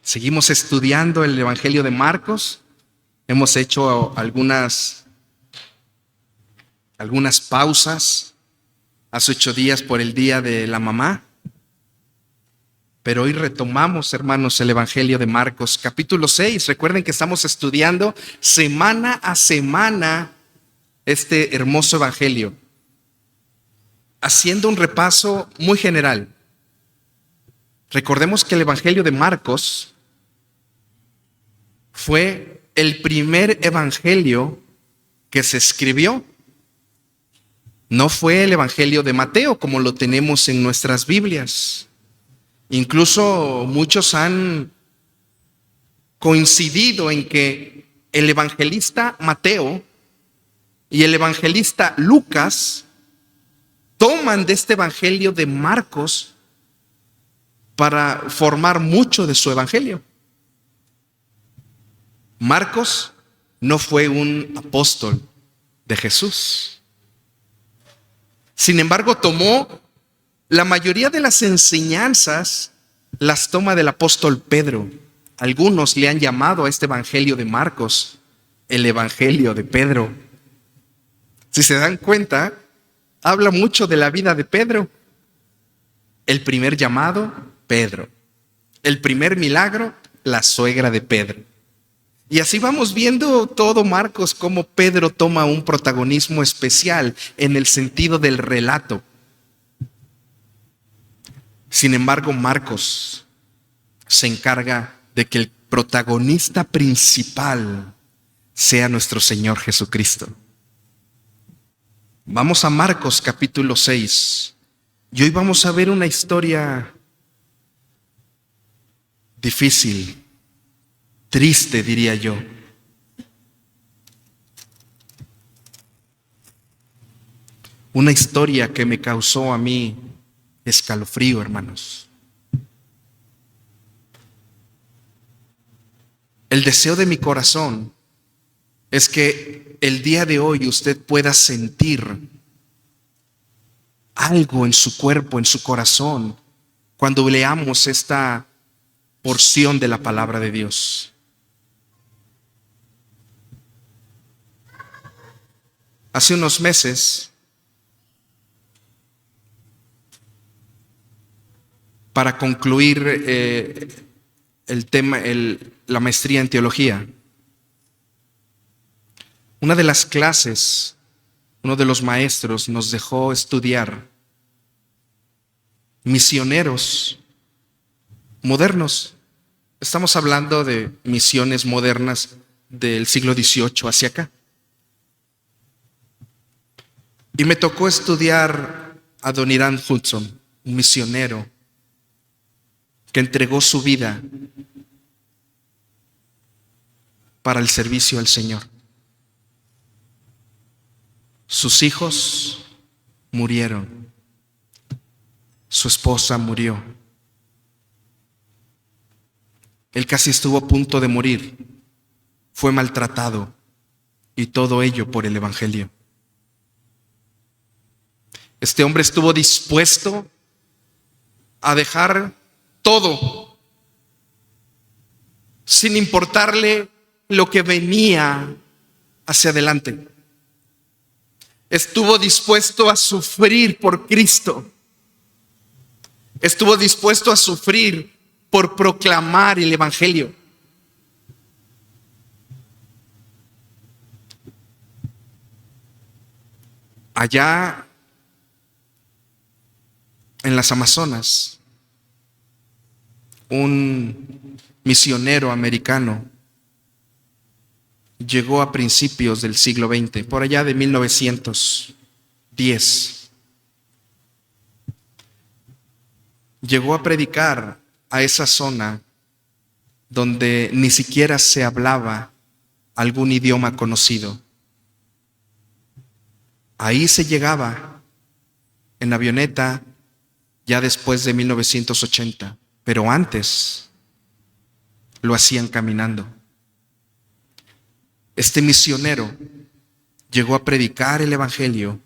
Seguimos estudiando el Evangelio de Marcos. Hemos hecho algunas pausas hace 8 días por el Día de la Mamá. Pero hoy retomamos, hermanos, el Evangelio de Marcos, capítulo 6. Recuerden que estamos estudiando semana a semana este hermoso Evangelio, haciendo un repaso muy general. Recordemos que el Evangelio de Marcos fue el primer evangelio que se escribió. No fue el Evangelio de Mateo como lo tenemos en nuestras Biblias. Incluso muchos han coincidido en que el evangelista Mateo y el evangelista Lucas toman de este Evangelio de Marcos para formar mucho de su evangelio. Marcos no fue un apóstol de Jesús. Sin embargo, tomó la mayoría de las enseñanzas, las toma del apóstol Pedro. Algunos le han llamado a este Evangelio de Marcos el Evangelio de Pedro. Si se dan cuenta, habla mucho de la vida de Pedro. El primer llamado, Pedro. El primer milagro, la suegra de Pedro. Y así vamos viendo todo Marcos, cómo Pedro toma un protagonismo especial en el sentido del relato. Sin embargo, Marcos se encarga de que el protagonista principal sea nuestro Señor Jesucristo. Vamos a Marcos capítulo 6 y hoy vamos a ver una historia difícil, triste, diría yo. Una historia que me causó a mí escalofrío, hermanos. El deseo de mi corazón es que el día de hoy usted pueda sentir algo en su cuerpo, en su corazón, cuando leamos esta porción de la palabra de Dios. Hace unos meses, para concluir el tema, la maestría en teología, una de las clases, uno de los maestros nos dejó estudiar misioneros modernos. Estamos hablando de misiones modernas del siglo XVIII hacia acá. Y me tocó estudiar a Adoniram Judson, un misionero que entregó su vida para el servicio al Señor. Sus hijos murieron. Su esposa murió. Él casi estuvo a punto de morir. Fue maltratado y todo ello por el Evangelio. Este hombre estuvo dispuesto a dejar todo, sin importarle lo que venía hacia adelante. Estuvo dispuesto a sufrir por Cristo. Estuvo dispuesto a sufrir por proclamar el Evangelio. Allá en las Amazonas, un misionero americano llegó a principios del siglo XX, por allá de 1910. Llegó a predicar a esa zona donde ni siquiera se hablaba algún idioma conocido. Ahí se llegaba en avioneta ya después de 1980, pero antes lo hacían caminando. Este misionero llegó a predicar el Evangelio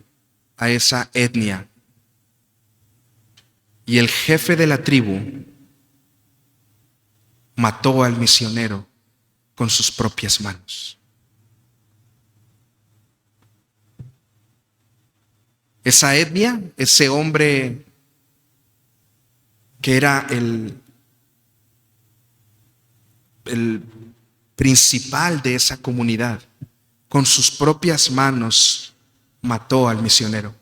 a esa etnia. Y el jefe de la tribu mató al misionero con sus propias manos. Esa etnia, ese hombre que era el principal de esa comunidad, con sus propias manos mató al misionero.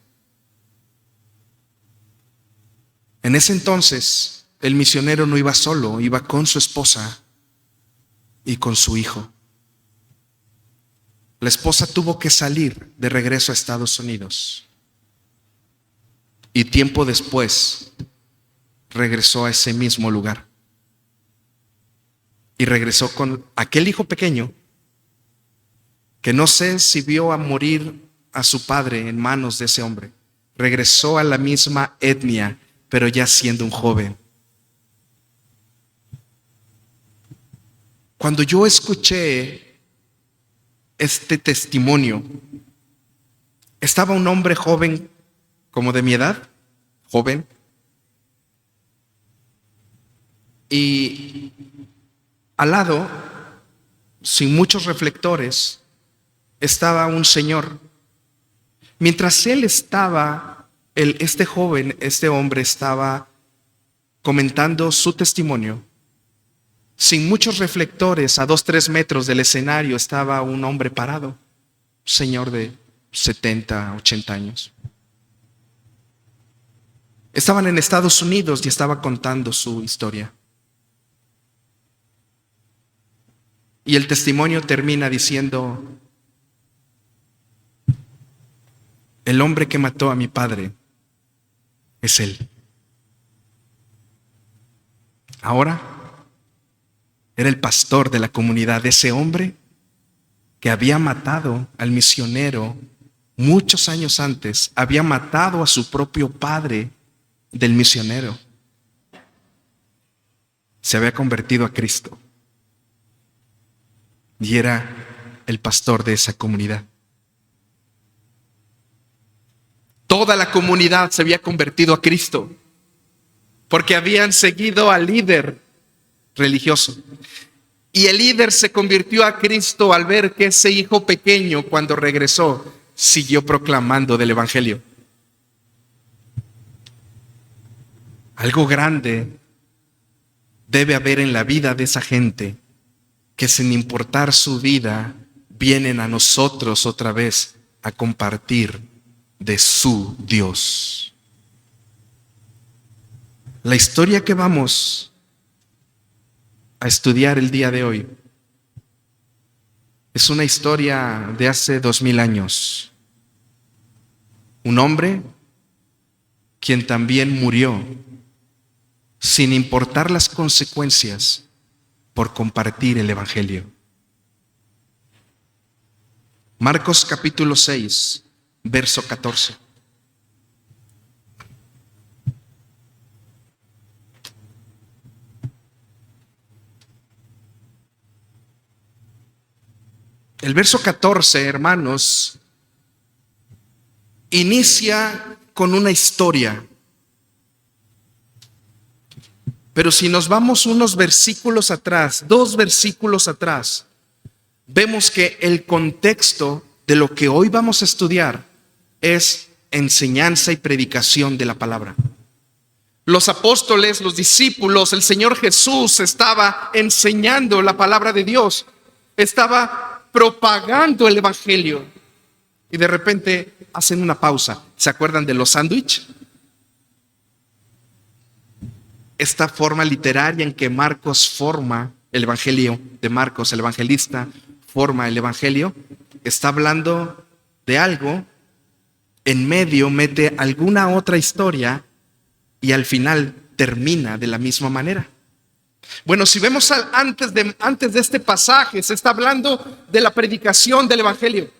En ese entonces, el misionero no iba solo, iba con su esposa y con su hijo. La esposa tuvo que salir de regreso a Estados Unidos y tiempo después regresó a ese mismo lugar. Y regresó con aquel hijo pequeño que no sé si vio a morir a su padre en manos de ese hombre. Regresó a la misma etnia, pero ya siendo un joven. Cuando yo escuché este testimonio, estaba un hombre joven, como de mi edad, joven, y al lado, sin muchos reflectores, estaba un señor. Mientras él estaba, este joven, este hombre estaba comentando su testimonio, sin muchos reflectores, a 2-3 metros del escenario estaba un hombre parado, un señor de 70-80 años. Estaban en Estados Unidos y estaba contando su historia. Y el testimonio termina diciendo: el hombre que mató a mi padre es él. Ahora era el pastor de la comunidad, ese hombre que había matado al misionero muchos años antes, había matado a su propio padre del misionero. Se había convertido a Cristo y era el pastor de esa comunidad. Toda la comunidad se había convertido a Cristo porque habían seguido al líder religioso. Y el líder se convirtió a Cristo al ver que ese hijo pequeño, cuando regresó, siguió proclamando del evangelio. Algo grande debe haber en la vida de esa gente que, sin importar su vida, vienen a nosotros otra vez a compartir de su Dios. La historia que vamos a estudiar el día de hoy es una historia de hace 2000 años. Un hombre quien también murió sin importar las consecuencias por compartir el evangelio. Marcos capítulo 6, verso 14. El verso 14, hermanos, inicia con una historia. Pero si nos vamos unos versículos atrás, 2 versículos atrás, vemos que el contexto de lo que hoy vamos a estudiar es enseñanza y predicación de la palabra. Los apóstoles, los discípulos, el Señor Jesús estaba enseñando la palabra de Dios, estaba propagando el evangelio. Y de repente hacen una pausa. ¿Se acuerdan de los sándwiches? Esta forma literaria en que Marcos forma el evangelio de Marcos, el evangelista forma el evangelio, está hablando de algo, en medio mete alguna otra historia y al final termina de la misma manera. Bueno, si vemos antes de este pasaje, se está hablando de la predicación del evangelio.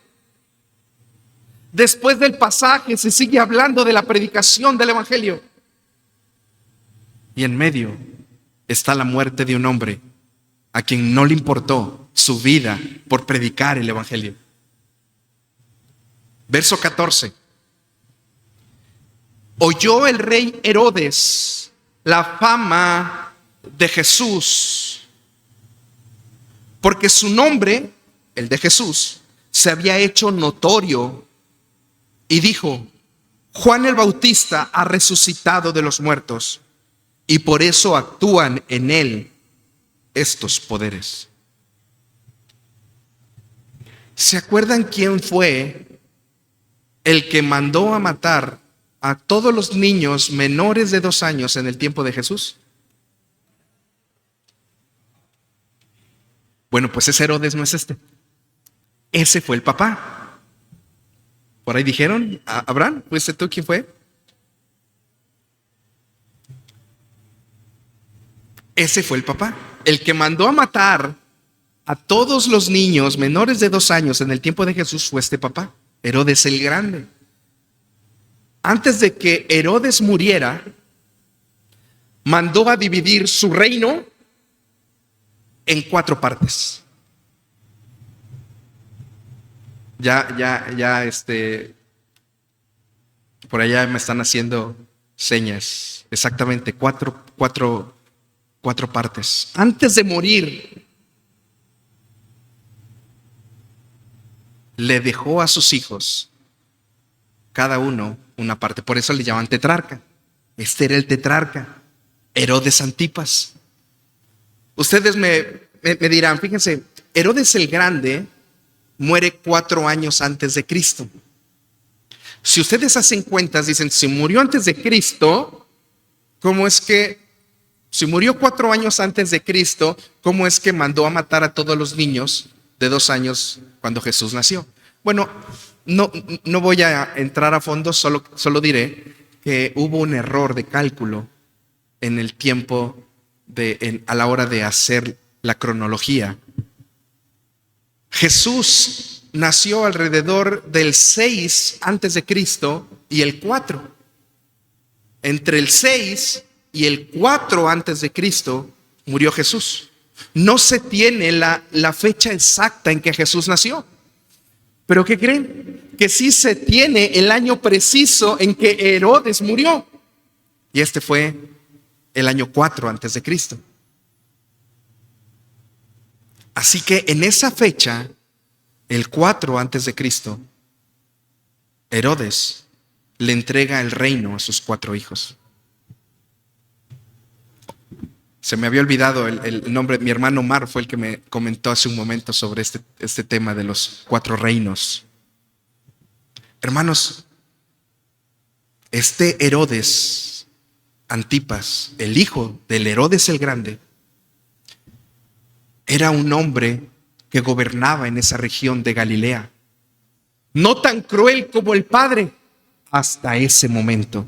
Después del pasaje se sigue hablando de la predicación del evangelio. Y en medio está la muerte de un hombre a quien no le importó su vida por predicar el evangelio. Verso 14. Oyó el rey Herodes la fama de Jesús porque su nombre, el de Jesús, se había hecho notorio y dijo: Juan el Bautista ha resucitado de los muertos y por eso actúan en él estos poderes. ¿Se acuerdan quién fue el que mandó a matar a todos los niños menores de 2 años en el tiempo de Jesús? Bueno, pues ese Herodes no es este. Ese fue el papá. Por ahí dijeron: Abraham, ¿fuiste tú quién fue? Ese fue el papá. El que mandó a matar a todos los niños menores de 2 años en el tiempo de Jesús fue este papá, Herodes el Grande. Antes de que Herodes muriera, mandó a dividir su reino en 4 partes. Por allá me están haciendo señas. Exactamente, cuatro partes. Antes de morir, le dejó a sus hijos, cada uno, una parte. Por eso le llaman tetrarca. Este era el tetrarca, Herodes Antipas. Ustedes me dirán, fíjense, Herodes el Grande muere 4 años antes de Cristo. Si ustedes hacen cuentas, dicen, si murió antes de Cristo, ¿cómo es que, si murió 4 años antes de Cristo, cómo es que mandó a matar a todos los niños de 2 años cuando Jesús nació? Bueno, no voy a entrar a fondo, solo diré que hubo un error de cálculo en el tiempo a la hora de hacer la cronología. Jesús nació alrededor del 6 antes de Cristo y el 4. Entre el 6 y el 4 antes de Cristo murió Jesús. No se tiene la fecha exacta en que Jesús nació. ¿Pero qué creen? Que sí se tiene el año preciso en que Herodes murió. Y este fue el año 4 antes de Cristo. Así que en esa fecha, el 4 antes de Cristo, Herodes le entrega el reino a sus 4 hijos. Se me había olvidado el nombre. Mi hermano Omar fue el que me comentó hace un momento sobre este tema de los 4 reinos. Hermanos, este Herodes Antipas, el hijo del Herodes el Grande, era un hombre que gobernaba en esa región de Galilea. No tan cruel como el padre hasta ese momento.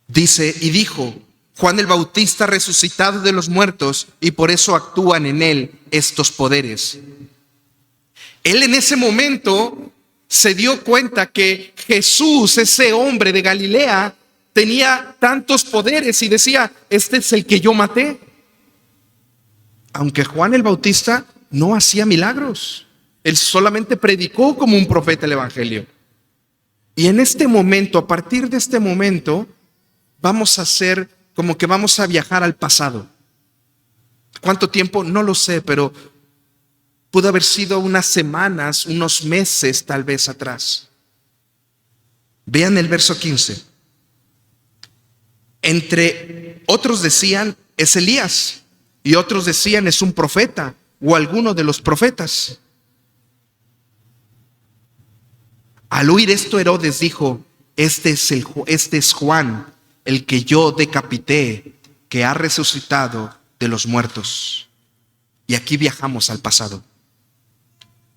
Dice, y dijo: Juan el Bautista resucitado de los muertos y por eso actúan en él estos poderes. Él en ese momento se dio cuenta que Jesús, ese hombre de Galilea, tenía tantos poderes y decía: este es el que yo maté. Aunque Juan el Bautista no hacía milagros, él solamente predicó como un profeta el evangelio. Y en este momento, a partir de este momento, vamos a hacer como que vamos a viajar al pasado. ¿Cuánto tiempo? No lo sé, pero pudo haber sido unas semanas, unos meses tal vez atrás. Vean el verso 15. Entre otros decían: es Elías, y otros decían: es un profeta o alguno de los profetas. Al oír esto, Herodes dijo: este es Juan, el que yo decapité, que ha resucitado de los muertos. Y aquí viajamos al pasado.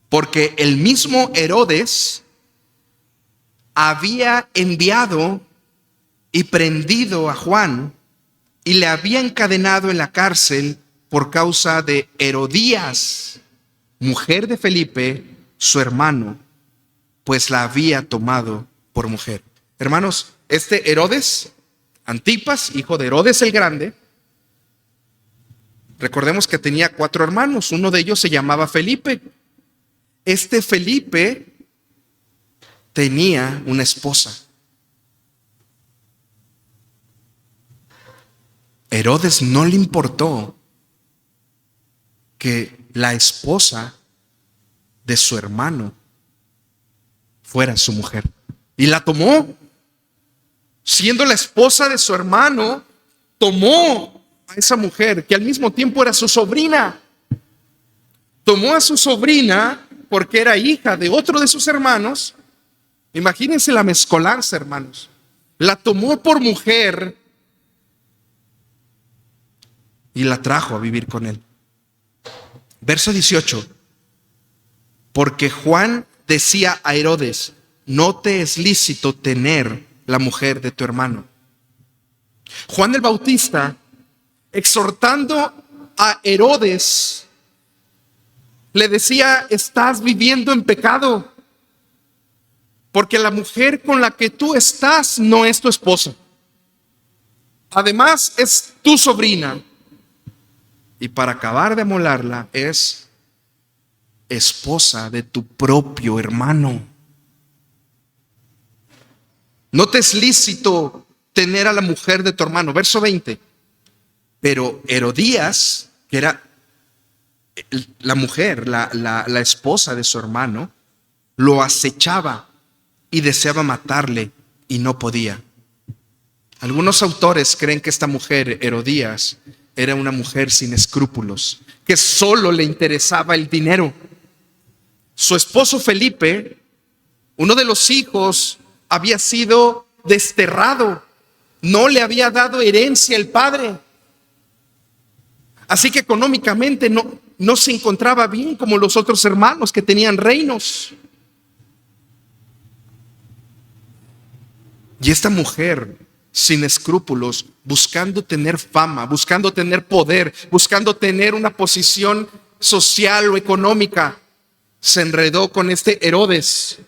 Porque el mismo Herodes había enviado y prendido a Juan y le había encadenado en la cárcel por causa de Herodías, mujer de Felipe, su hermano, pues la había tomado por mujer. Hermanos, este Herodes Antipas, hijo de Herodes el Grande, recordemos que tenía 4 hermanos. Uno de ellos se llamaba Felipe. Este Felipe tenía una esposa. A Herodes no le importó que la esposa de su hermano fuera su mujer. Y la tomó. Siendo la esposa de su hermano, tomó a esa mujer, que al mismo tiempo era su sobrina. Tomó a su sobrina porque era hija de otro de sus hermanos. Imagínense la mezcolanza, hermanos. La tomó por mujer y la trajo a vivir con él. Verso 18. Porque Juan decía a Herodes: no te es lícito tener la mujer de tu hermano. Juan el Bautista, exhortando a Herodes, le decía: estás viviendo en pecado, porque la mujer con la que tú estás no es tu esposa. Además, es tu sobrina. Y para acabar de amolarla, es esposa de tu propio hermano. No te es lícito tener a la mujer de tu hermano. Verso 20. Pero Herodías, que era la mujer, la esposa de su hermano, lo acechaba y deseaba matarle y no podía. Algunos autores creen que esta mujer, Herodías, era una mujer sin escrúpulos, que solo le interesaba el dinero. Su esposo Felipe, uno de los hijos, había sido desterrado. No le había dado herencia el padre. Así que económicamente no se encontraba bien como los otros hermanos que tenían reinos. Y esta mujer, sin escrúpulos, buscando tener fama, buscando tener poder, buscando tener una posición social o económica, se enredó con este Herodes.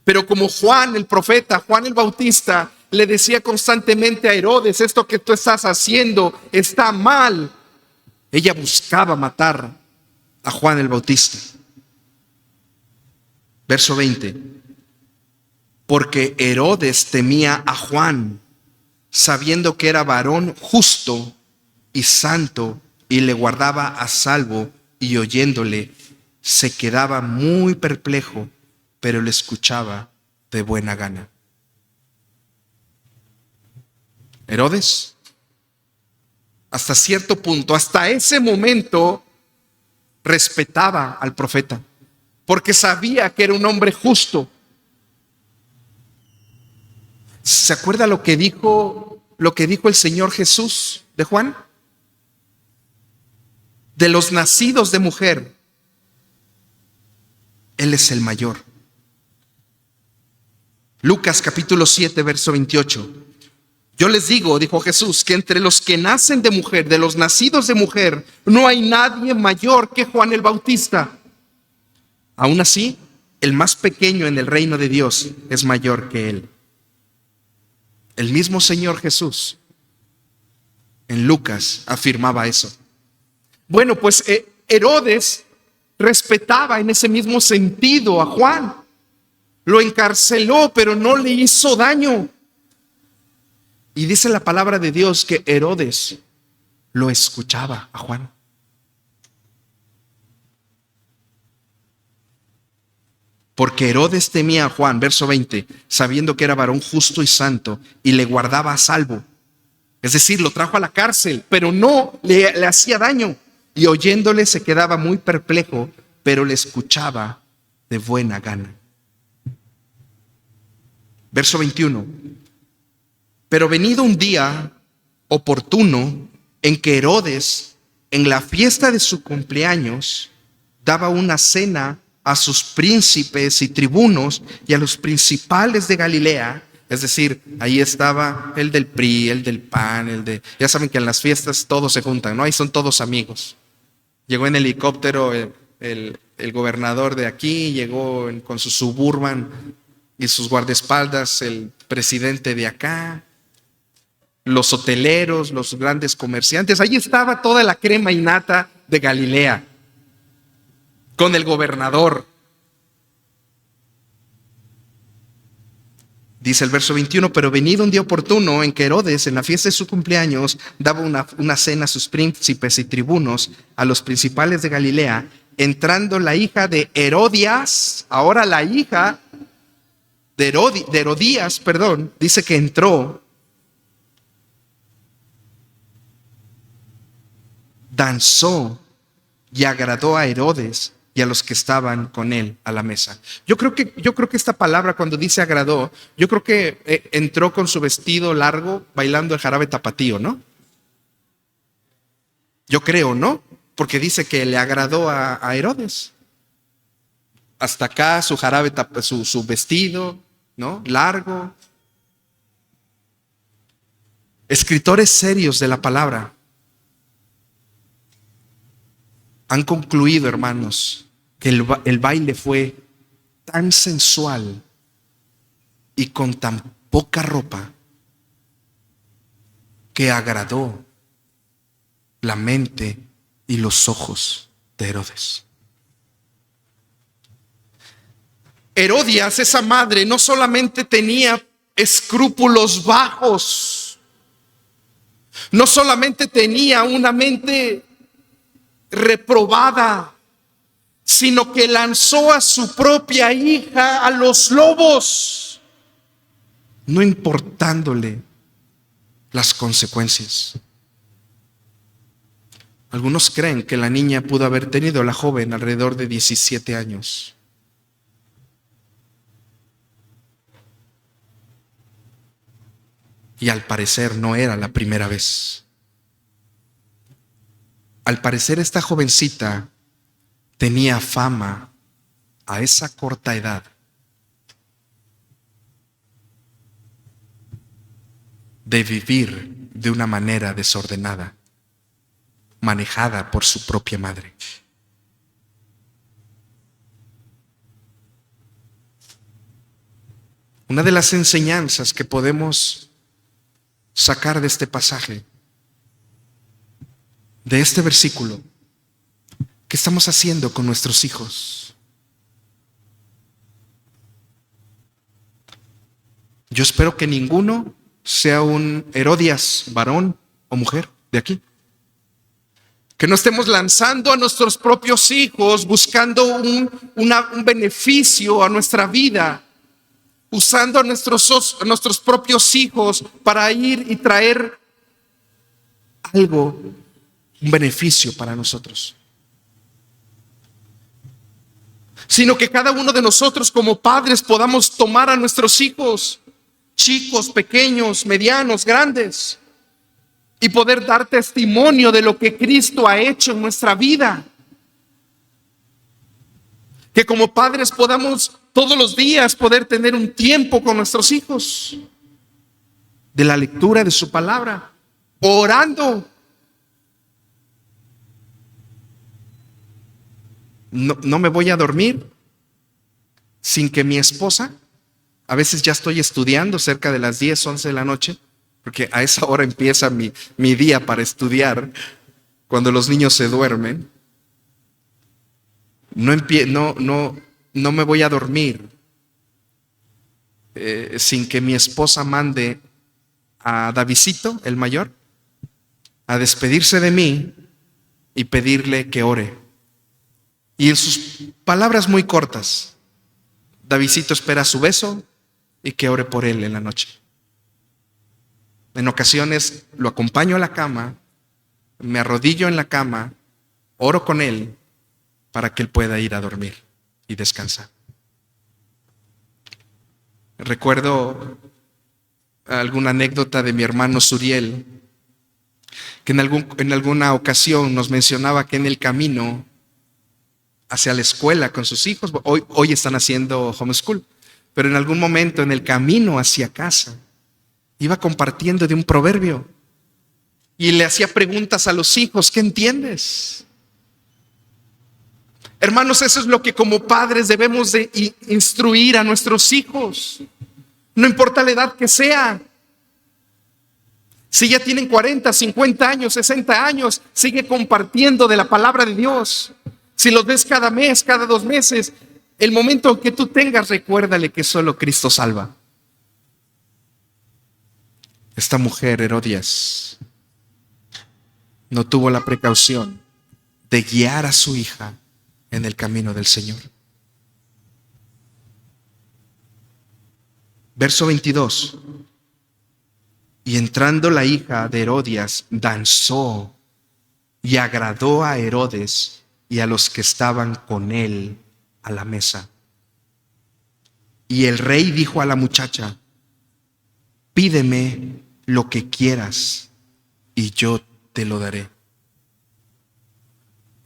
Pero como Juan el profeta, Juan el Bautista, le decía constantemente a Herodes: esto que tú estás haciendo está mal, ella buscaba matar a Juan el Bautista. Verso 20. Porque Herodes temía a Juan, sabiendo que era varón justo y santo, y le guardaba a salvo, y oyéndole se quedaba muy perplejo, pero le escuchaba de buena gana. Herodes, hasta cierto punto, hasta ese momento, respetaba al profeta, porque sabía que era un hombre justo. ¿Se acuerda lo que dijo el Señor Jesús de Juan? De los nacidos de mujer, Él es el mayor. Lucas capítulo 7, verso 28. Yo les digo, dijo Jesús, que entre los que nacen de mujer, de los nacidos de mujer, no hay nadie mayor que Juan el Bautista. Aún así, el más pequeño en el reino de Dios es mayor que él. El mismo Señor Jesús en Lucas afirmaba eso. Bueno, pues Herodes respetaba en ese mismo sentido a Juan. Lo encarceló, pero no le hizo daño. Y dice la palabra de Dios que Herodes lo escuchaba a Juan. Porque Herodes temía a Juan, verso 20, sabiendo que era varón justo y santo, y le guardaba a salvo. Es decir, lo trajo a la cárcel, pero no le hacía daño. Y oyéndole se quedaba muy perplejo, pero le escuchaba de buena gana. Verso 21. Pero venido un día oportuno en que Herodes, en la fiesta de su cumpleaños, daba una cena a sus príncipes y tribunos y a los principales de Galilea. Es decir, ahí estaba el del PRI, el del PAN, ya saben que en las fiestas todos se juntan, ¿no? Ahí son todos amigos. Llegó en helicóptero el gobernador de aquí, llegó con su Suburban y sus guardaespaldas el presidente de acá, los hoteleros, los grandes comerciantes. Ahí estaba toda la crema innata de Galilea con el gobernador. Dice el verso 21, pero venido un día oportuno en que Herodes, en la fiesta de su cumpleaños, daba una cena a sus príncipes y tribunos, a los principales de Galilea, entrando la hija de Herodías, ahora la hija de Herodías, dice que entró, danzó y agradó a Herodes y a los que estaban con él a la mesa. Yo creo que esta palabra, cuando dice agradó, yo creo que entró con su vestido largo bailando el jarabe tapatío, ¿no? Yo creo, ¿no? Porque dice que le agradó a Herodes. Hasta acá su jarabe, su vestido, ¿no? Largo. Escritores serios de la palabra han concluido, hermanos, que el baile fue tan sensual y con tan poca ropa que agradó la mente y los ojos de Herodes. Herodías, esa madre, no solamente tenía escrúpulos bajos, no solamente tenía una mente reprobada, sino que lanzó a su propia hija a los lobos, no importándole las consecuencias. Algunos creen que la niña pudo haber tenido, la joven, alrededor de 17 años. Y al parecer no era la primera vez. Al parecer esta jovencita tenía fama a esa corta edad de vivir de una manera desordenada, manejada por su propia madre. Una de las enseñanzas que podemos sacar de este pasaje, de este versículo, ¿qué estamos haciendo con nuestros hijos? Yo espero que ninguno sea un Herodías, varón o mujer, de aquí. Que no estemos lanzando a nuestros propios hijos buscando un beneficio a nuestra vida, usando a nuestros propios hijos para ir y traer algo, un beneficio para nosotros. Sino que cada uno de nosotros como padres podamos tomar a nuestros hijos, chicos, pequeños, medianos, grandes, y poder dar testimonio de lo que Cristo ha hecho en nuestra vida. Que como padres podamos todos los días poder tener un tiempo con nuestros hijos, de la lectura de su palabra, orando. No me voy a dormir sin que mi esposa, a veces ya estoy estudiando cerca de las 10, 11 de la noche, porque a esa hora empieza mi día para estudiar, cuando los niños se duermen. No me voy a dormir sin que mi esposa mande a Davidcito, el mayor, a despedirse de mí y pedirle que ore. Y en sus palabras muy cortas, Davidcito espera su beso y que ore por él en la noche. En ocasiones lo acompaño a la cama, me arrodillo en la cama, oro con él para que él pueda ir a dormir y descansar. Recuerdo alguna anécdota de mi hermano Suriel, que en alguna ocasión nos mencionaba que en el camino hacia la escuela con sus hijos, hoy están haciendo homeschool, pero en algún momento en el camino hacia casa iba compartiendo de un proverbio y le hacía preguntas a los hijos: ¿qué entiendes? Hermanos, eso es lo que como padres debemos de instruir a nuestros hijos, no importa la edad que sea. Si ya tienen 40, 50 años, 60 años, sigue compartiendo de la palabra de Dios. Si los ves cada mes, cada 2 meses, el momento que tú tengas, recuérdale que solo Cristo salva. Esta mujer, Herodías, no tuvo la precaución de guiar a su hija en el camino del Señor. Verso 22. Y entrando la hija de Herodías, danzó y agradó a Herodes y a los que estaban con él a la mesa. Y el rey dijo a la muchacha: pídeme lo que quieras y yo te lo daré.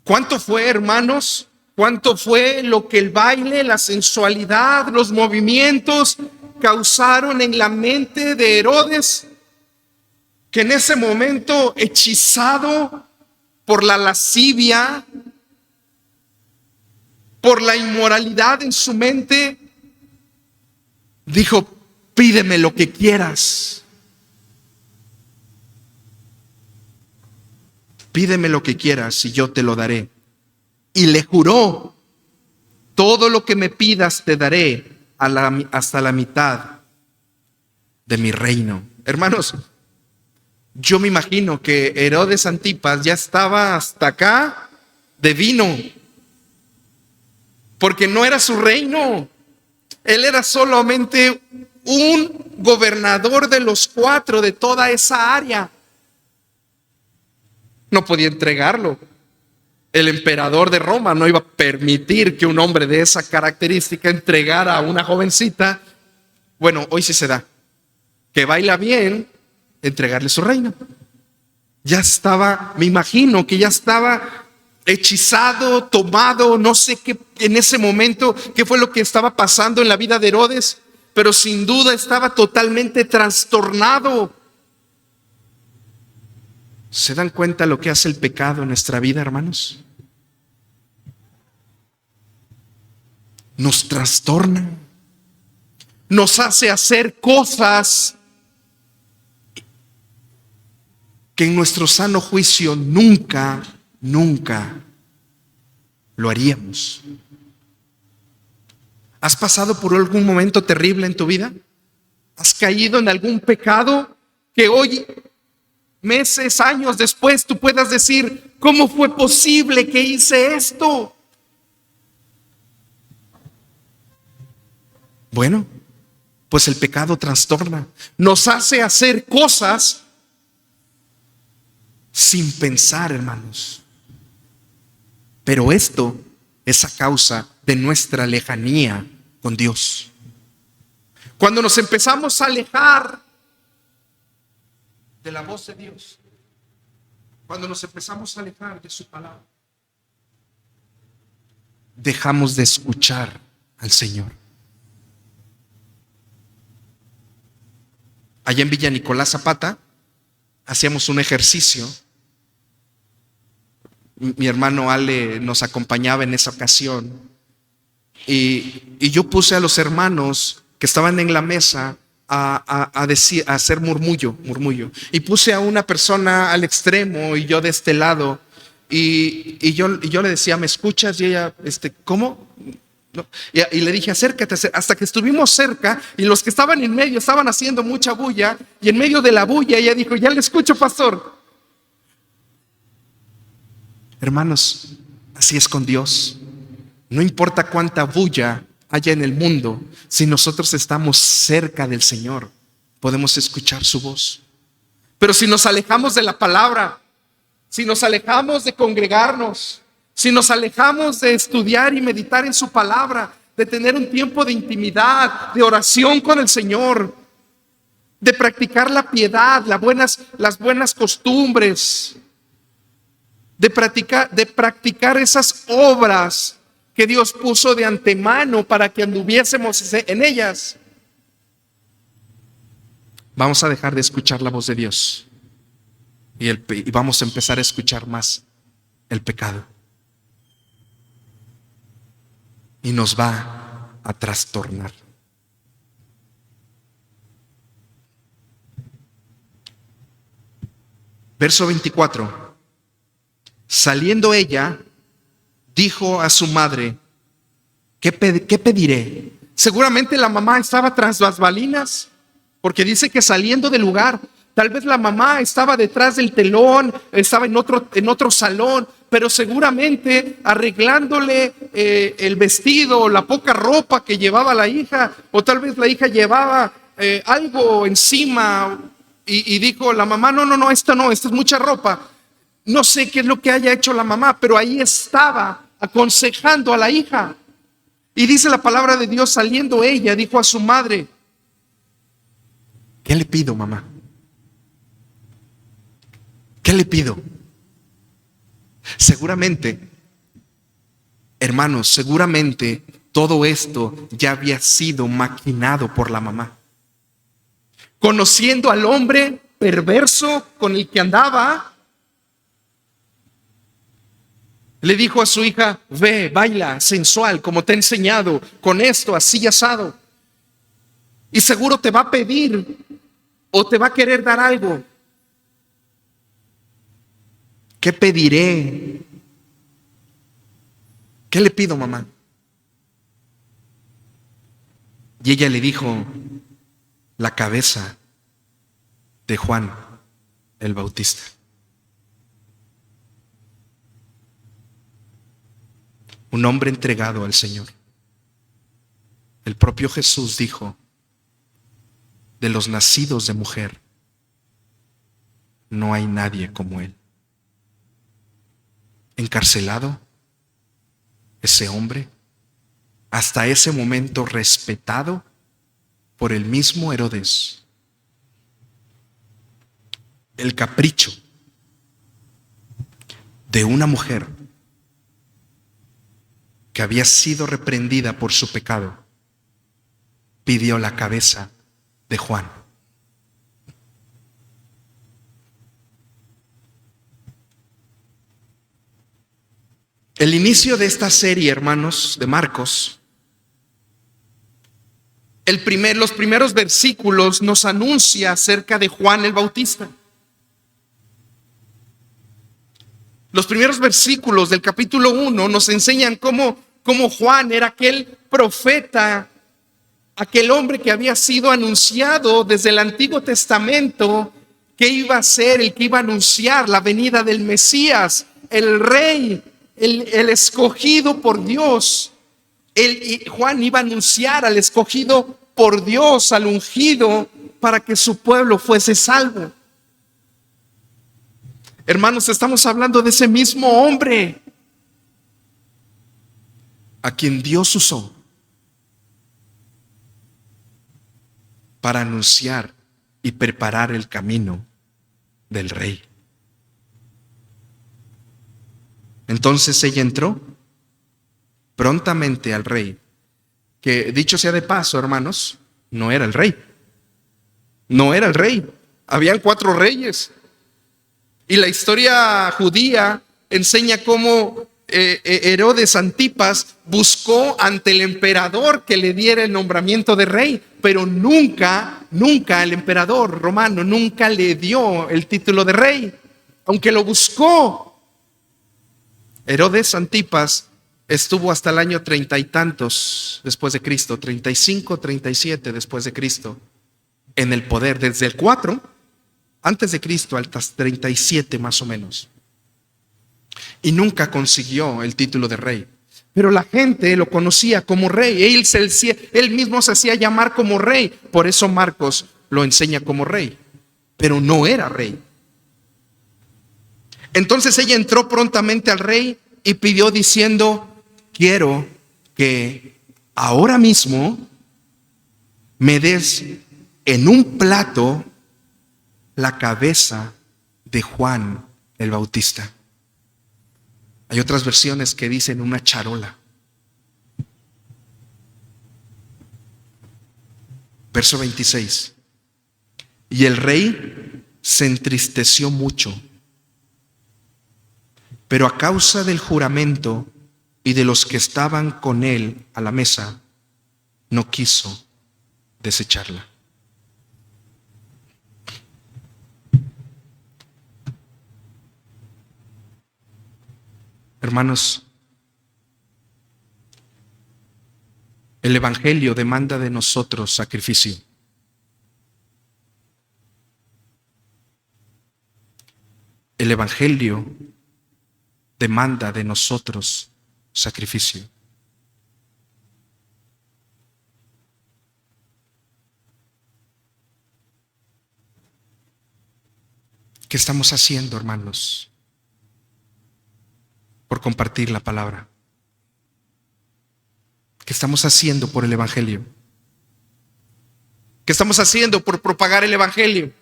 ¿Cuánto fue, hermanos? ¿Cuánto fue lo que el baile, la sensualidad, los movimientos causaron en la mente de Herodes? Que en ese momento, hechizado por la lascivia, por la inmoralidad en su mente, dijo: pídeme lo que quieras. Pídeme lo que quieras y yo te lo daré. Y le juró: todo lo que me pidas te daré hasta la mitad de mi reino. Hermanos, yo me imagino que Herodes Antipas ya estaba hasta acá de vino, porque no era su reino. Él era solamente un gobernador de los 4 de toda esa área. No podía entregarlo. El emperador de Roma no iba a permitir que un hombre de esa característica entregara a una jovencita. Bueno, hoy sí se da. Que baila bien, entregarle su reino. Ya estaba, me imagino que ya estaba hechizado, tomado, no sé qué en ese momento, qué fue lo que estaba pasando en la vida de Herodes, pero sin duda estaba totalmente trastornado. ¿Se dan cuenta lo que hace el pecado en nuestra vida, hermanos? Nos trastorna, nos hace hacer cosas que en nuestro sano juicio nunca lo haríamos. ¿Has pasado por algún momento terrible en tu vida? ¿Has caído en algún pecado que hoy, meses, años después, tú puedas decir: ¿cómo fue posible que hice esto? Bueno, pues el pecado trastorna, nos hace hacer cosas sin pensar, hermanos. Pero esto es a causa de nuestra lejanía con Dios. Cuando nos empezamos a alejar de la voz de Dios, cuando nos empezamos a alejar de su palabra, dejamos de escuchar al Señor. Allá en Villa Nicolás Zapata hacíamos un ejercicio. Mi hermano Ale nos acompañaba en esa ocasión y yo puse a los hermanos que estaban en la mesa a hacer murmullo, y puse a una persona al extremo y yo de este lado y yo le decía: ¿me escuchas? Y ella, ¿cómo? No. Y le dije: acércate, hasta que estuvimos cerca y los que estaban en medio estaban haciendo mucha bulla, y en medio de la bulla ella dijo: ya le escucho, pastor. Hermanos, así es con Dios. No importa cuánta bulla haya en el mundo, si nosotros estamos cerca del Señor, podemos escuchar su voz. Pero si nos alejamos de la palabra, si nos alejamos de congregarnos, si nos alejamos de estudiar y meditar en su palabra, de tener un tiempo de intimidad, de oración con el Señor, de practicar la piedad, las buenas costumbres, de practicar esas obras que Dios puso de antemano para que anduviésemos en ellas, vamos a dejar de escuchar la voz de Dios y vamos a empezar a escuchar más el pecado. Y nos va a trastornar. Verso 24. Saliendo ella, dijo a su madre: ¿qué pediré? Seguramente la mamá estaba tras bambalinas, porque dice que saliendo del lugar, Tal vez la mamá estaba detrás del telón, estaba en otro salón, pero seguramente arreglándole el vestido o la poca ropa que llevaba la hija, o tal vez la hija llevaba algo encima y dijo la mamá, no, esta es mucha ropa. No sé qué es lo que haya hecho la mamá, pero ahí estaba aconsejando a la hija. Y dice la palabra de Dios, saliendo ella, dijo a su madre, ¿qué le pido, mamá? ¿Qué le pido? Seguramente, hermanos, seguramente todo esto ya había sido maquinado por la mamá. Conociendo al hombre perverso con el que andaba, le dijo a su hija, ve, baila sensual como te he enseñado, con esto, así asado. Y seguro te va a pedir o te va a querer dar algo. ¿Qué pediré? ¿Qué le pido, mamá? Y ella le dijo, la cabeza de Juan el Bautista. Un hombre entregado al Señor. El propio Jesús dijo, de los nacidos de mujer, no hay nadie como él. Encarcelado, ese hombre, hasta ese momento respetado por el mismo Herodes. El capricho de una mujer que había sido reprendida por su pecado, pidió la cabeza de Juan. El inicio de esta serie, hermanos, de Marcos, los primeros versículos nos anuncia acerca de Juan el Bautista. Los primeros versículos del capítulo 1 nos enseñan cómo Juan era aquel profeta, aquel hombre que había sido anunciado desde el Antiguo Testamento, que iba a ser el que iba a anunciar la venida del Mesías, el rey, el escogido por Dios. Juan iba a anunciar al escogido por Dios, al ungido, para que su pueblo fuese salvo. Hermanos, estamos hablando de ese mismo hombre a quien Dios usó para anunciar y preparar el camino del rey. Entonces ella entró prontamente al rey, que dicho sea de paso, hermanos, no era el rey. No era el rey. Habían 4 reyes. Y la historia judía enseña cómo Herodes Antipas buscó ante el emperador que le diera el nombramiento de rey, pero nunca el emperador romano nunca le dio el título de rey, aunque lo buscó. Herodes Antipas estuvo hasta el año 30 y tantos después de Cristo, 35, 37 después de Cristo, en el poder, desde el 4 antes de Cristo hasta 37 más o menos. Y nunca consiguió el título de rey. Pero la gente lo conocía como rey. Él mismo se hacía llamar como rey. Por eso Marcos lo enseña como rey. Pero no era rey. Entonces ella entró prontamente al rey y pidió diciendo, quiero que ahora mismo me des en un plato la cabeza de Juan el Bautista. Hay otras versiones que dicen una charola. Verso 26. Y el rey se entristeció mucho, pero a causa del juramento y de los que estaban con él a la mesa, no quiso desecharla. Hermanos, el Evangelio demanda de nosotros sacrificio. el evangelio demanda de nosotros sacrificio. ¿Qué estamos haciendo, hermanos, por compartir la palabra? ¿Qué estamos haciendo por el evangelio? ¿Qué estamos haciendo por propagar el evangelio?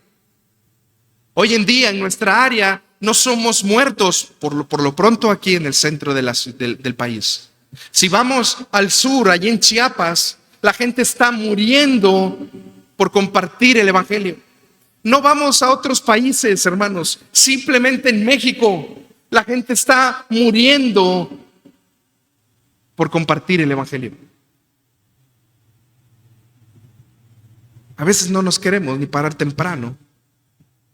Hoy en día en nuestra área no somos muertos por lo pronto aquí en el centro del país. Si vamos al sur, allí en Chiapas, la gente está muriendo por compartir el evangelio. No vamos a otros países, hermanos. Simplemente en México la gente está muriendo por compartir el evangelio. A veces no nos queremos ni parar temprano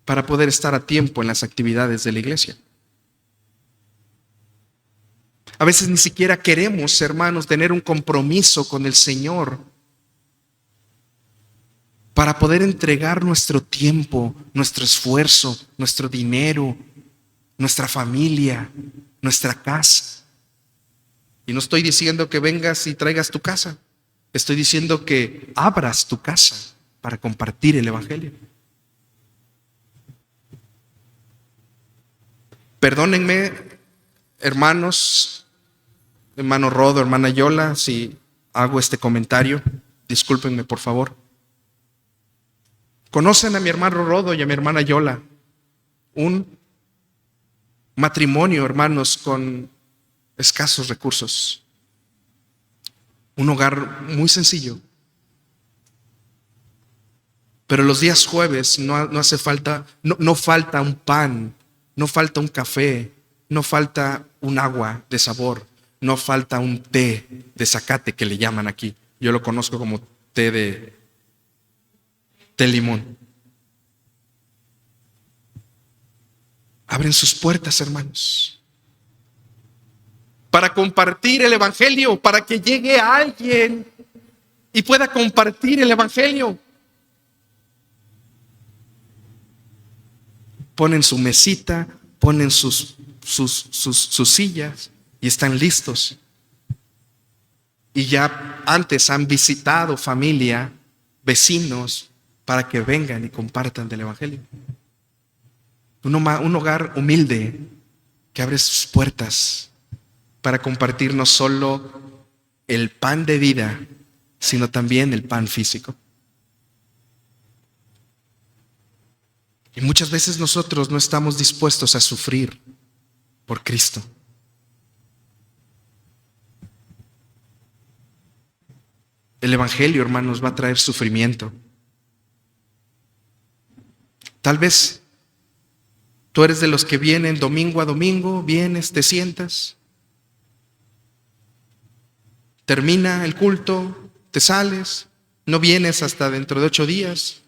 para poder estar a tiempo en las actividades de la iglesia. A veces ni siquiera queremos, hermanos, tener un compromiso con el Señor para poder entregar nuestro tiempo, nuestro esfuerzo, nuestro dinero, nuestra familia, nuestra casa. Y no estoy diciendo que vengas y traigas tu casa. Estoy diciendo que abras tu casa para compartir el evangelio. Perdónenme, hermanos, hermano Rodo, hermana Yola, si hago este comentario. Discúlpenme, por favor. Conocen a mi hermano Rodo y a mi hermana Yola. Un matrimonio, hermanos, con escasos recursos. Un hogar muy sencillo. Pero los días jueves no hace falta, no falta un pan, no falta un café, no falta un agua de sabor, no falta un té de zacate que le llaman aquí. Yo lo conozco como té limón. Abren sus puertas, hermanos, para compartir el evangelio, para que llegue alguien y pueda compartir el evangelio. Ponen su mesita, ponen sus sillas y están listos. Y ya antes han visitado familia, vecinos, para que vengan y compartan del evangelio. Un hogar humilde que abre sus puertas para compartir no solo el pan de vida, sino también el pan físico. Y muchas veces nosotros no estamos dispuestos a sufrir por Cristo. El evangelio, hermanos, va a traer sufrimiento. Tal vez tú eres de los que vienen domingo a domingo, vienes, te sientas, termina el culto, te sales, no vienes hasta dentro de 8 días,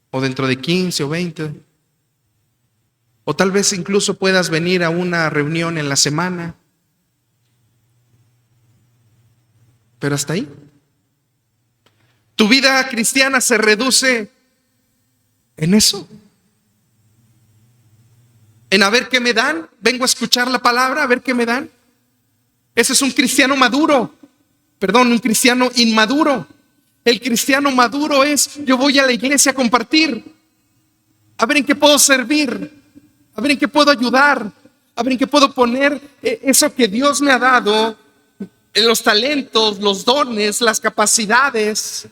o dentro de 15 o 20. O tal vez incluso puedas venir a una reunión en la semana. Pero hasta ahí. Tu vida cristiana se reduce en eso. En a ver qué me dan. Vengo a escuchar la palabra, a ver qué me dan. Ese es un cristiano maduro. Perdón, un cristiano inmaduro. El cristiano maduro es: yo voy a la iglesia a compartir. A ver en qué puedo servir. A ver en qué puedo ayudar. A ver en qué puedo poner eso que Dios me ha dado. Los talentos, los dones, las capacidades.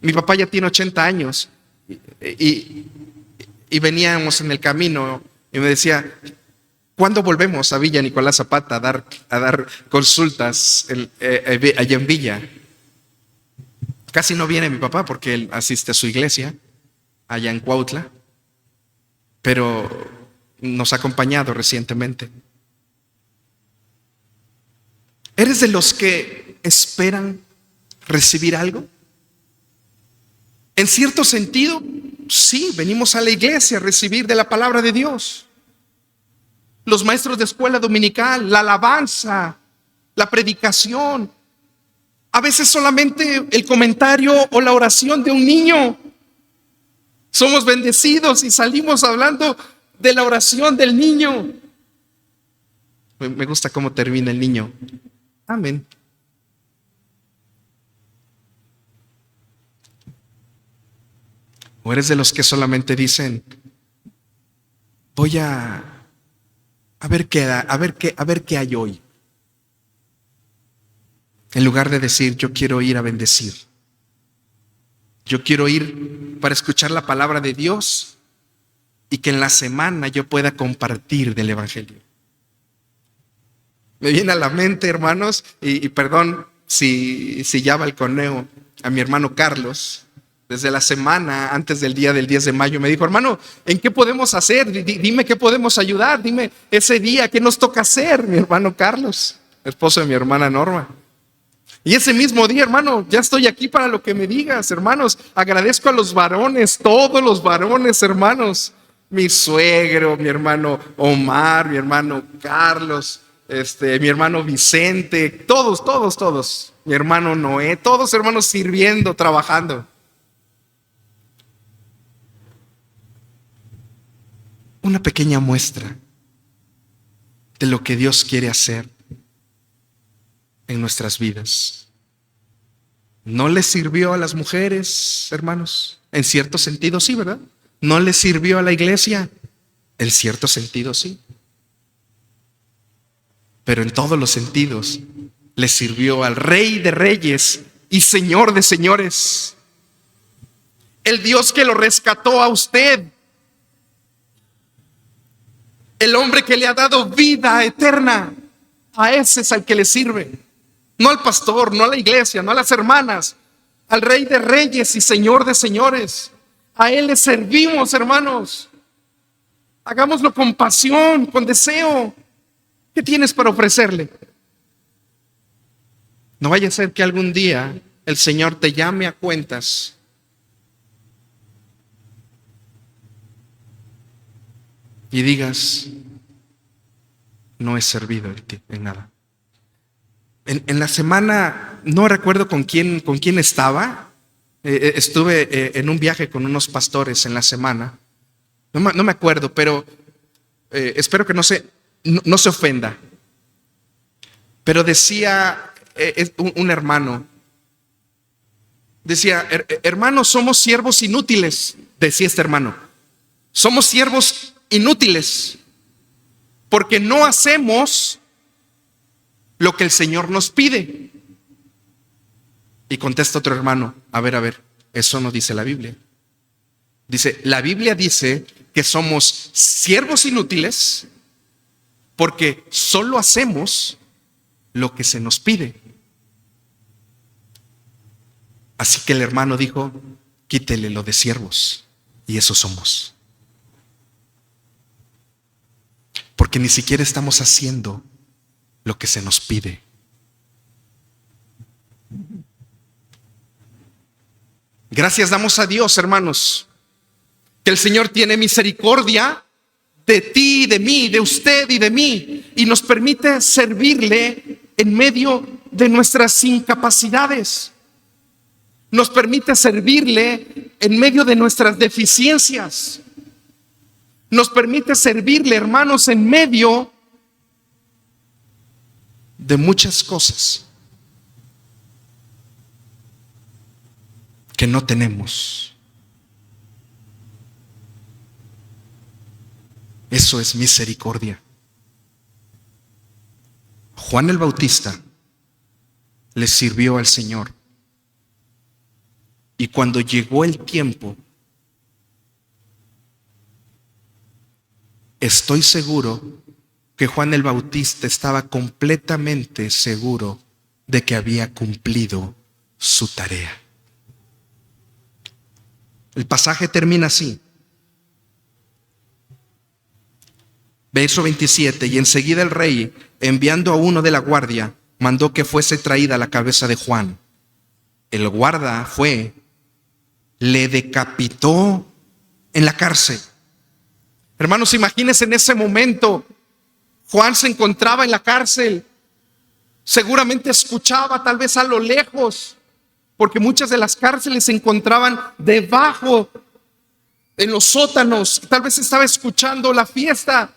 Mi papá ya tiene 80 años. Y veníamos en el camino y me decía: ¿cuándo volvemos a Villa Nicolás Zapata a dar consultas allá en Villa? Casi no viene mi papá porque él asiste a su iglesia allá en Cuautla, pero nos ha acompañado recientemente. ¿Eres de los que esperan recibir algo? En cierto sentido, sí, venimos a la iglesia a recibir de la palabra de Dios. Los maestros de escuela dominical, la alabanza, la predicación, a veces solamente el comentario o la oración de un niño. Somos bendecidos y salimos hablando de la oración del niño. Me gusta cómo termina el niño. Amén. ¿O eres de los que solamente dicen, voy a ver qué hay hoy? En lugar de decir, yo quiero ir a bendecir. Yo quiero ir para escuchar la palabra de Dios y que en la semana yo pueda compartir del Evangelio. Me viene a la mente, hermanos, y perdón si ya balconeo a mi hermano Carlos. Desde la semana antes del día del 10 de mayo me dijo, hermano, ¿en qué podemos hacer? Dime qué podemos ayudar, dime ese día qué nos toca hacer, mi hermano Carlos, esposo de mi hermana Norma. Y ese mismo día, hermano, ya estoy aquí para lo que me digas, hermanos. Agradezco a los varones, todos los varones, hermanos. Mi suegro, mi hermano Omar, mi hermano Carlos, mi hermano Vicente, todos. Mi hermano Noé, todos hermanos sirviendo, trabajando. Una pequeña muestra de lo que Dios quiere hacer en nuestras vidas. ¿No les sirvió a las mujeres, hermanos? En cierto sentido sí, ¿verdad? ¿No les sirvió a la iglesia? En cierto sentido sí. Pero en todos los sentidos les sirvió al Rey de Reyes y Señor de Señores. El Dios que lo rescató a usted. El hombre que le ha dado vida eterna. A ese es al que le sirve. No al pastor, no a la iglesia, no a las hermanas. Al Rey de Reyes y Señor de Señores. A Él le servimos, hermanos. Hagámoslo con pasión, con deseo. ¿Qué tienes para ofrecerle? No vaya a ser que algún día el Señor te llame a cuentas y digas, no he servido en nada. En la semana, no recuerdo con quién estaba. Estuve en un viaje con unos pastores en la semana. No me acuerdo, pero espero que no se ofenda. Pero decía un hermano, decía, hermanos, somos siervos inútiles, decía este hermano. Somos siervos inútiles porque no hacemos lo que el Señor nos pide. Y contesta otro hermano, a ver, eso no dice la Biblia. Dice, la Biblia dice que somos siervos inútiles porque solo hacemos lo que se nos pide. Así que el hermano dijo, quítele lo de siervos, y eso somos. Porque ni siquiera estamos haciendo lo que se nos pide. Gracias damos a Dios, hermanos, que el Señor tiene misericordia de ti, de mí, de usted y de mí, y nos permite servirle en medio de nuestras incapacidades. Nos permite servirle en medio de nuestras deficiencias. Nos permite servirle, hermanos, en medio de muchas cosas que no tenemos. Eso es misericordia. Juan el Bautista le sirvió al Señor. Y cuando llegó el tiempo, estoy seguro que Juan el Bautista estaba completamente seguro de que había cumplido su tarea. El pasaje termina así. Verso 27, y enseguida el rey, enviando a uno de la guardia, mandó que fuese traída la cabeza de Juan. El guarda fue, le decapitó en la cárcel. Hermanos, imagínense en ese momento, Juan se encontraba en la cárcel, seguramente escuchaba tal vez a lo lejos, porque muchas de las cárceles se encontraban debajo en los sótanos, tal vez estaba escuchando la fiesta,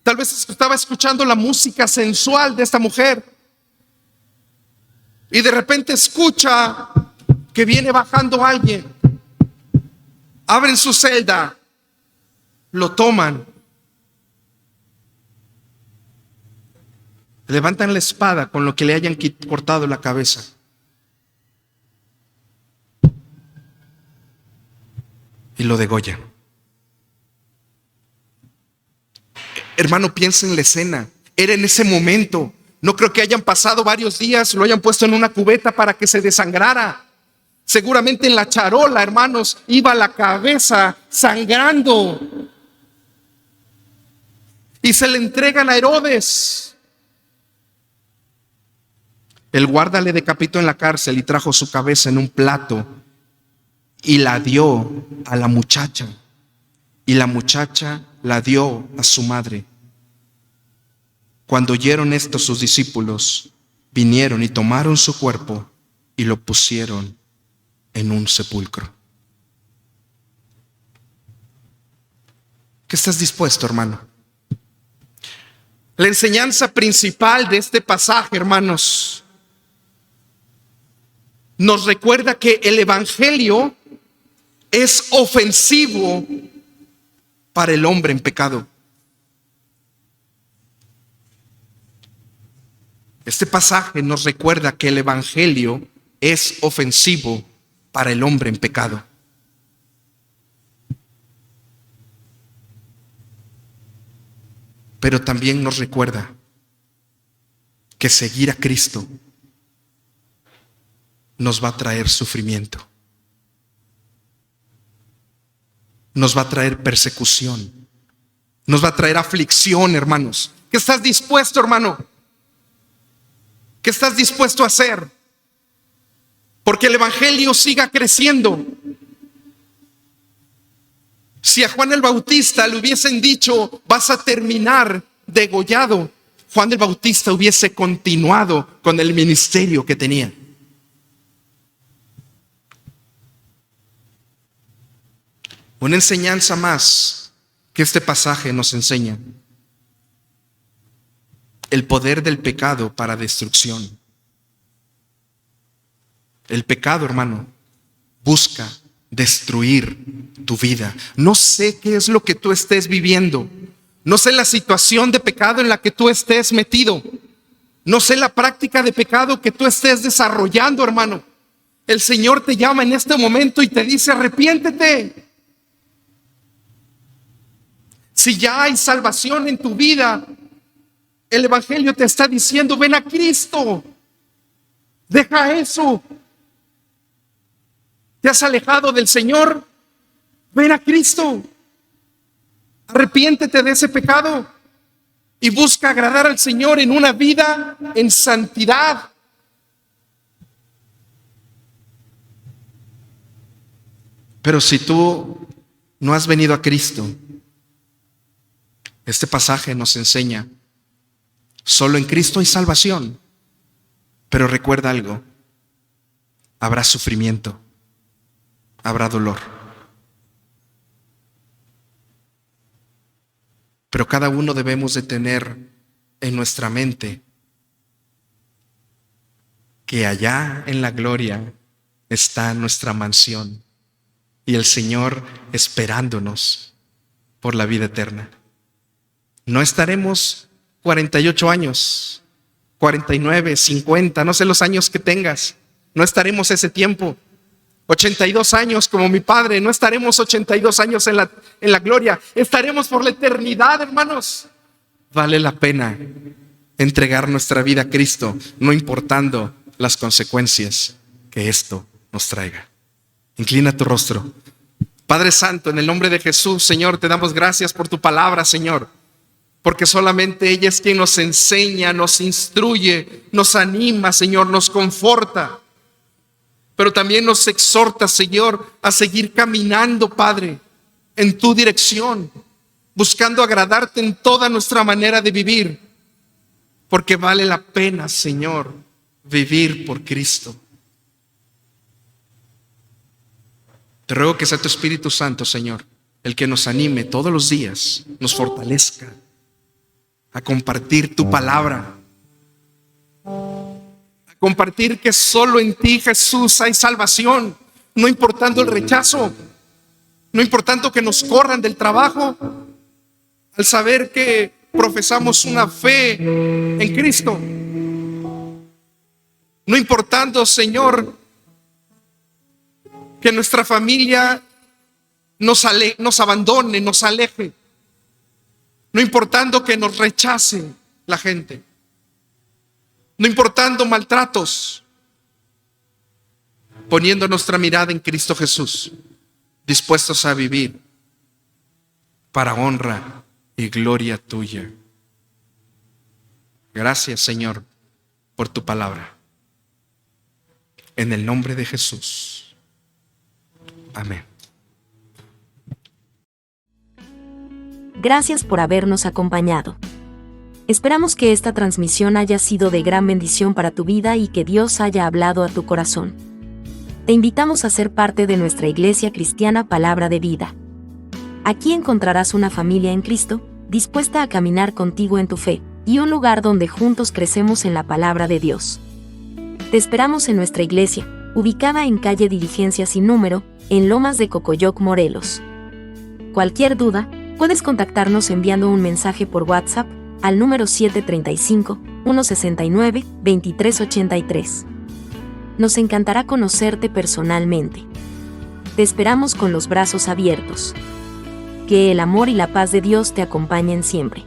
tal vez estaba escuchando la música sensual de esta mujer. Y de repente escucha que viene bajando alguien. Abren su celda, lo toman, levantan la espada con lo que le hayan cortado la cabeza. Y lo degollan. Hermano, piensa en la escena. Era en ese momento. No creo que hayan pasado varios días, lo hayan puesto en una cubeta para que se desangrara. Seguramente en la charola, hermanos, iba la cabeza sangrando. Y se le entregan a Herodes. El guarda le decapitó en la cárcel y trajo su cabeza en un plato y la dio a la muchacha. Y la muchacha la dio a su madre. Cuando oyeron esto, sus discípulos vinieron y tomaron su cuerpo y lo pusieron en un sepulcro. ¿Qué estás dispuesto, hermano? La enseñanza principal de este pasaje, hermanos, nos recuerda que el evangelio es ofensivo para el hombre en pecado. Este pasaje nos recuerda que el evangelio es ofensivo para el hombre en pecado. Pero también nos recuerda que seguir a Cristo nos va a traer sufrimiento. Nos va a traer persecución. Nos va a traer aflicción, hermanos. ¿Qué estás dispuesto, hermano? ¿Qué estás dispuesto a hacer? Porque el evangelio siga creciendo. Si a Juan el Bautista le hubiesen dicho, vas a terminar degollado, Juan el Bautista hubiese continuado con el ministerio que tenía. Una enseñanza más que este pasaje nos enseña: el poder del pecado para destrucción. El pecado, hermano, busca destruir tu vida. No sé qué es lo que tú estés viviendo. No sé la situación de pecado en la que tú estés metido. No sé la práctica de pecado que tú estés desarrollando, hermano. El Señor te llama en este momento y te dice: arrepiéntete. Si ya hay salvación en tu vida, el evangelio te está diciendo: ven a Cristo. Deja eso. ¿Te has alejado del Señor? Ven a Cristo. Arrepiéntete de ese pecado y busca agradar al Señor en una vida en santidad. Pero si tú no has venido a Cristo, este pasaje nos enseña: solo en Cristo hay salvación. Pero recuerda algo: habrá sufrimiento, habrá dolor. Pero cada uno debemos de tener en nuestra mente que allá en la gloria está nuestra mansión y el Señor esperándonos por la vida eterna. No estaremos 48 años, 49, 50, no sé los años que tengas. No estaremos ese tiempo. 82 años como mi padre, no estaremos 82 años en la gloria. Estaremos por la eternidad, hermanos. Vale la pena entregar nuestra vida a Cristo, no importando las consecuencias que esto nos traiga. Inclina tu rostro. Padre Santo, en el nombre de Jesús, Señor, te damos gracias por tu palabra, Señor. Porque solamente ella es quien nos enseña, nos instruye, nos anima, Señor, nos conforta. Pero también nos exhorta, Señor, a seguir caminando, Padre, en tu dirección, buscando agradarte en toda nuestra manera de vivir. Porque vale la pena, Señor, vivir por Cristo. Te ruego que sea tu Espíritu Santo, Señor, el que nos anime todos los días, nos fortalezca a compartir tu palabra, a compartir que solo en ti, Jesús, hay salvación, no importando el rechazo, no importando que nos corran del trabajo, al saber que profesamos una fe en Cristo, no importando, Señor, que nuestra familia nos abandone, nos aleje, no importando que nos rechace la gente, no importando maltratos, poniendo nuestra mirada en Cristo Jesús, dispuestos a vivir para honra y gloria tuya. Gracias, Señor, por tu palabra. En el nombre de Jesús. Amén. Gracias por habernos acompañado. Esperamos que esta transmisión haya sido de gran bendición para tu vida y que Dios haya hablado a tu corazón. Te invitamos a ser parte de nuestra Iglesia Cristiana Palabra de Vida. Aquí encontrarás una familia en Cristo, dispuesta a caminar contigo en tu fe, y un lugar donde juntos crecemos en la palabra de Dios. Te esperamos en nuestra iglesia, ubicada en calle Diligencia sin número, en Lomas de Cocoyoc, Morelos. Cualquier duda, puedes contactarnos enviando un mensaje por WhatsApp al número 735-169-2383. Nos encantará conocerte personalmente. Te esperamos con los brazos abiertos. Que el amor y la paz de Dios te acompañen siempre.